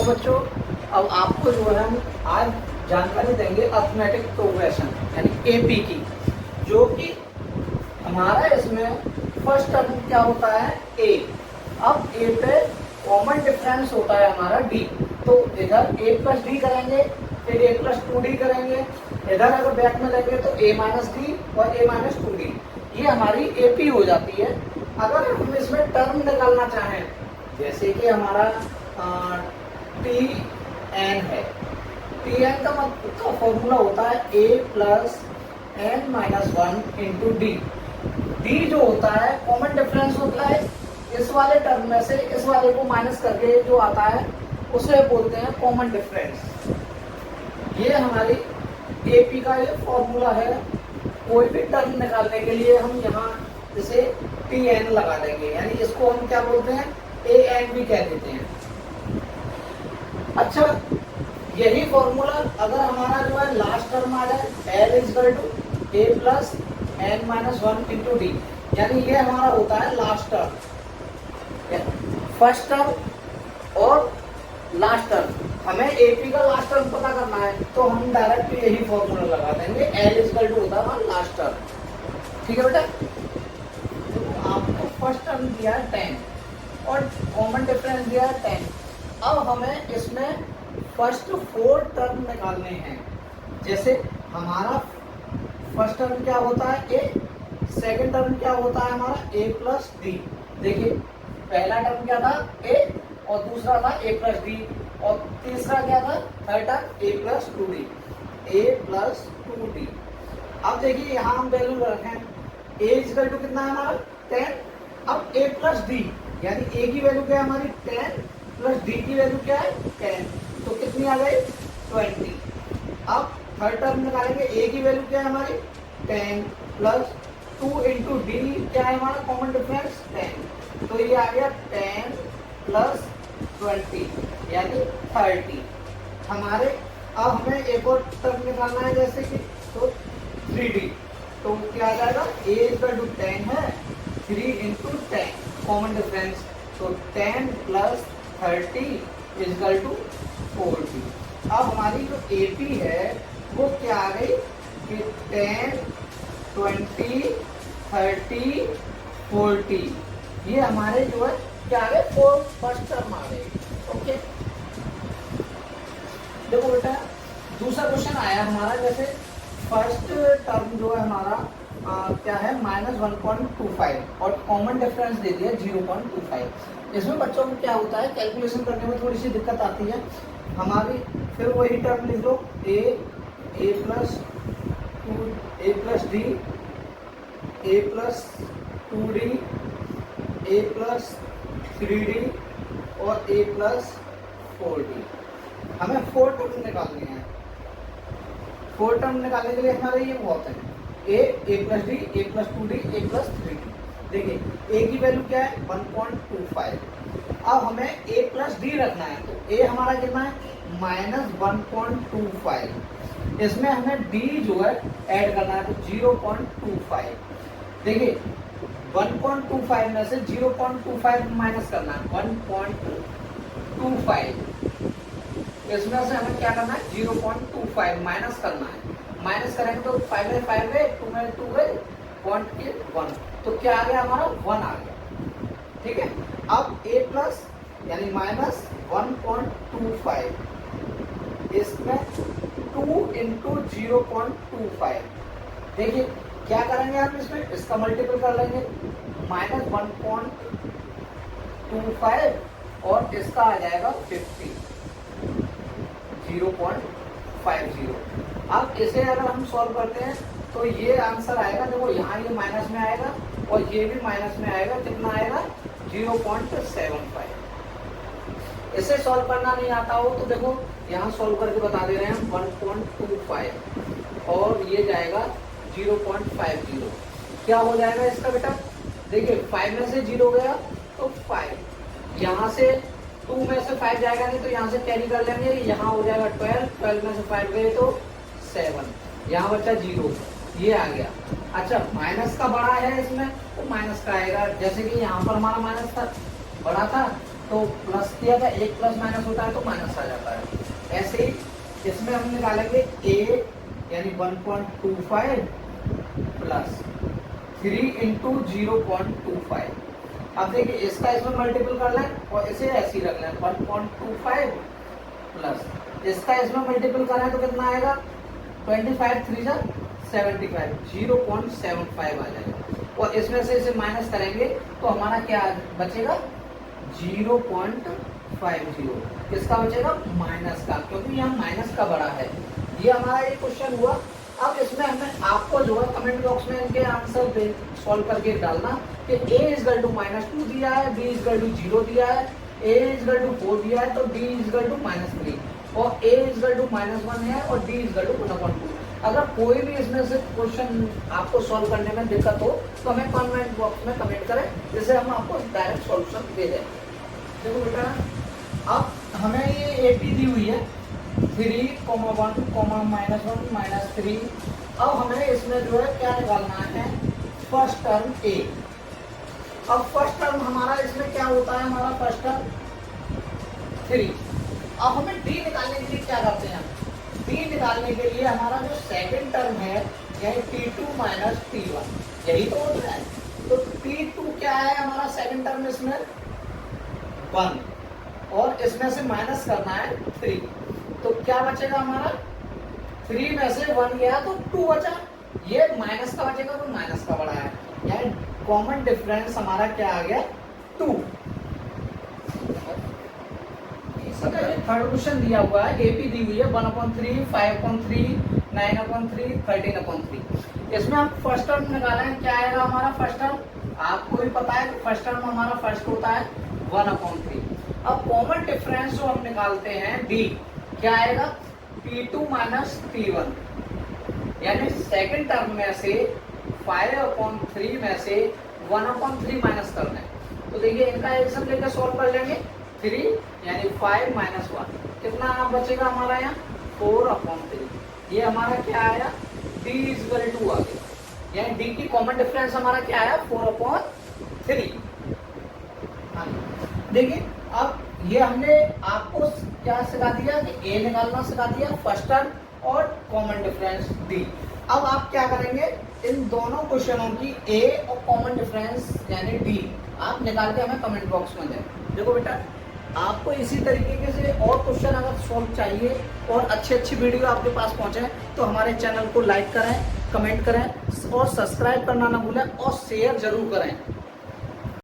तो बच्चों अब आपको जो है हम आज जानकारी देंगे अर्थमेटिक प्रोग्रेशन यानी एपी की, जो कि हमारा इसमें फर्स्ट टर्म क्या होता है ए। अब ए पे कॉमन डिफरेंस होता है हमारा डी, तो इधर ए प्लस डी करेंगे, फिर ए प्लस टू डी करेंगे, इधर अगर बैक में लेंगे तो ए माइनस डी और ए माइनस टू डी, ये हमारी एपी हो जाती है। अगर हम इसमें टर्म निकालना चाहें, जैसे कि हमारा टी एन है, टी एन का फॉर्मूला होता है a plus n minus one into d. D जो होता है कॉमन डिफरेंस होता है इस वाले टर्म में से इस वाले को माइनस करके जो आता है उसे बोलते हैं कॉमन डिफरेंस। ये हमारी एपी का ये फॉर्मूला है। कोई भी टर्म निकालने के लिए हम यहाँ जैसे टी एन लगा देंगे, यानी इसको हम क्या बोलते हैं ए एन भी कह देते हैं। अच्छा, यही फॉर्मूला अगर हमारा जो है लास्ट टर्म आ जाए L is equal to a plus n minus one into d, यानी ये हमारा होता है लास्ट टर्म। फर्स्ट टर्म और लास्ट टर्म, हमें एपी का लास्ट टर्म पता करना है तो हम डायरेक्ट यही फॉर्मूला लगा देंगे, एल इजकल टू होता है हमारा लास्ट टर्म। ठीक है बेटा, तो आपको फर्स्ट टर्म दिया है 10 और कॉमन डिफरेंस दिया है 10। अब हमें इसमें फर्स्ट 4 टर्म निकालने हैं। जैसे हमारा फर्स्ट टर्म क्या होता है ए, सेकंड टर्म क्या होता है हमारा ए प्लस डी। देखिए पहला टर्म क्या था ए और दूसरा था ए प्लस डी और तीसरा क्या था थर्ड टर्म ए प्लस टू डी, ए प्लस टू डी। अब देखिए यहाँ हम वैल्यू रखें, ए इजकल टू कितना है हमारा 10। अब ए प्लस डी यानी ए की वैल्यू क्या है हमारी 10 प्लस डी की वैल्यू क्या है 10, तो कितनी आ गई 20। अब थर्ड टर्म निकालेंगे, ए की वैल्यू क्या है हमारी 10 प्लस 2 इंटू डी क्या है हमारा कॉमन डिफरेंस 10, तो ये आ गया 10 प्लस 20 यानी 30 हमारे। अब हमें एक और टर्म निकालना है जैसे कि तो 3D, तो क्या आ जाएगा ए इक्वल टू 10 है 3 इंटू 10 कॉमन डिफरेंस, तो 10 प्लस 30 इजकल टू 40। अब हमारी जो एपी है वो क्या आ गई कि 10 20 30 40, ये हमारे जो है क्या आ गए 4 फर्स्ट टर्म आ गए। ओके, देखो बेटा दूसरा क्वेश्चन आया हमारा, जैसे फर्स्ट टर्म जो है हमारा क्या है -1.25 और कॉमन डिफरेंस दे दिया 0.25। इसमें बच्चों को क्या होता है कैलकुलेशन करने में थोड़ी सी दिक्कत आती है हमारी। फिर वही टर्म लिख लो ए प्लस डी, ए प्लस 2d, ए प्लस 3d और ए प्लस 4d। हमें 4 टर्म निकालने हैं। 4 टर्म निकालने के लिए हमारे ये बहुत है a plus D, A plus 2d, A plus 3d। देखिए ए की वैल्यू क्या है 1.25। अब हमें ए प्लस डी रखना है, तो ए हमारा कितना है -1.25। इसमें हमें डी जो है ऐड करना है, तो 0.25। देखिए 1.25 में से 0.25 माइनस करना है 1.25, इसमें से हमें क्या करना है 0.25 माइनस करना है। माइनस करेंगे तो 5 में 5 गए, 2 में 2 गए, 1, तो क्या आ गया हमारा 1 आ गया। ठीक है, अब a प्लस यानी -1.25, इसमें 2 इंटू 0.25। देखिए क्या करेंगे हम इसमें, इसका मल्टीपल कर लेंगे -1.25 और इसका आ जाएगा 50, 0.50। अब इसे अगर हम सॉल्व करते हैं तो ये आंसर आएगा, देखो यहाँ ये माइनस में आएगा और ये भी माइनस में आएगा, कितना आएगा 0.75। इसे सॉल्व करना नहीं आता हो तो देखो यहाँ सॉल्व करके बता दे रहे हैं हम 1.25 और ये जाएगा 0.50। क्या हो जाएगा इसका बेटा, देखिए 5 में से 0 गया तो 5, यहाँ से 2 में से 5 जाएगा नहीं तो यहाँ से कैरी कर लेंगे, यहाँ हो जाएगा 12 में से 5 गए तो 7, यहाँ बचा 0, ये आ गया। अच्छा माइनस का बड़ा है इसमें तो माइनस का आएगा, जैसे कि यहाँ पर हमारा माइनस था बड़ा था तो प्लस किया था, एक प्लस माइनस होता है तो माइनस आ जाता है। ऐसे ही इसमें हम निकालेंगे a यानी 1.25 प्लस 3 इंटू 0.25। अब देखिए इसका इसमें मल्टीपल कर लें और इसे ऐसे ही रख लें 1.25 प्लस इसका इसमें मल्टीपल करें तो कितना आएगा 25 3 जा 75 0.75 आ जाएगा। और इसमें से इसे माइनस करेंगे तो हमारा क्या बचेगा 0.50। किसका बचेगा माइनस का, क्योंकि यहाँ माइनस का बड़ा है। ये हमारा एक क्वेश्चन हुआ। अब इसमें हमें आपको जो है कमेंट बॉक्स में इनके आंसर सॉल्व करके डालना कि a इजकल टू -2 दिया है, b इजकल टू 0 दिया है, a इजकल टू 4 दिया है तो b इजकल टू -3 और a इजकल टू -1 है और d इजकल टू 1/2। अगर कोई भी इसमें से क्वेश्चन आपको सॉल्व करने में दिक्कत हो तो हमें कमेंट बॉक्स में कमेंट करें, जिससे हम आपको डायरेक्ट सॉल्यूशन दे दें। देखो बेटा, अब हमें ये AP दी हुई है 3, 1, -1, -3। अब हमें इसमें जो है क्या निकालना है फर्स्ट टर्म A। अब फर्स्ट टर्म हमारा इसमें क्या होता है, हमारा फर्स्ट टर्म 3। अब हमें D निकालने के लिए क्या करते हैं, D निकालने के लिए हमारा जो सेकंड टर्म है यही T2 - T1 यही तो होता है। तो T2 क्या है हमारा सेकंड टर्म इसमें 1 और इसमें से माइनस करना है 3। तो क्या बचेगा हमारा 3 में से 1 गया तो 2 बचा। ये माइनस का बचेगा तो माइनस का बड़ा है, यानी कॉमन डिफरेंस हमारा क्या आ गया 2। थर्ड क्वेश्चन दिया हुआ है, AP दी हुई है 1/3, 5/3, 9/3, 13/3। इसमें हम फर्स्ट टर्म निकालें, क्या आएगा हमारा फर्स्ट टर्म, आपको भी पता है कि फर्स्ट टर्म हमारा फर्स्ट होता है 1/3। अब कॉमन डिफरेंस जो हम निकालते हैं D, क्या आएगा T2 - T1, यानी सेकंड टर्म में से 5/3 में से 1/3 माइनस करना है। तो देखिए इनका एडिशन लेकर सॉल्व कर लेंगे। 3 यानी 5 - 1 कितना बचेगा हमारा यहाँ 4/3। ये हमारा क्या आया D इजकल टू आ गया, यानी D की कॉमन डिफरेंस हमारा क्या आया 4/3। देखिए अब ये हमने आपको क्या सिखा दिया कि A निकालना सिखा दिया फर्स्ट टर्म और कॉमन डिफरेंस D। अब आप क्या करेंगे, इन दोनों क्वेश्चनों की A और कॉमन डिफरेंस यानी D आप निकाल के हमें कमेंट बॉक्स में दें। देखो बेटा, आपको इसी तरीके से और क्वेश्चन अगर सॉल्व चाहिए और अच्छी वीडियो आपके पास पहुंचे तो हमारे चैनल को लाइक करें, कमेंट करें और सब्सक्राइब करना ना भूलें और शेयर जरूर करें।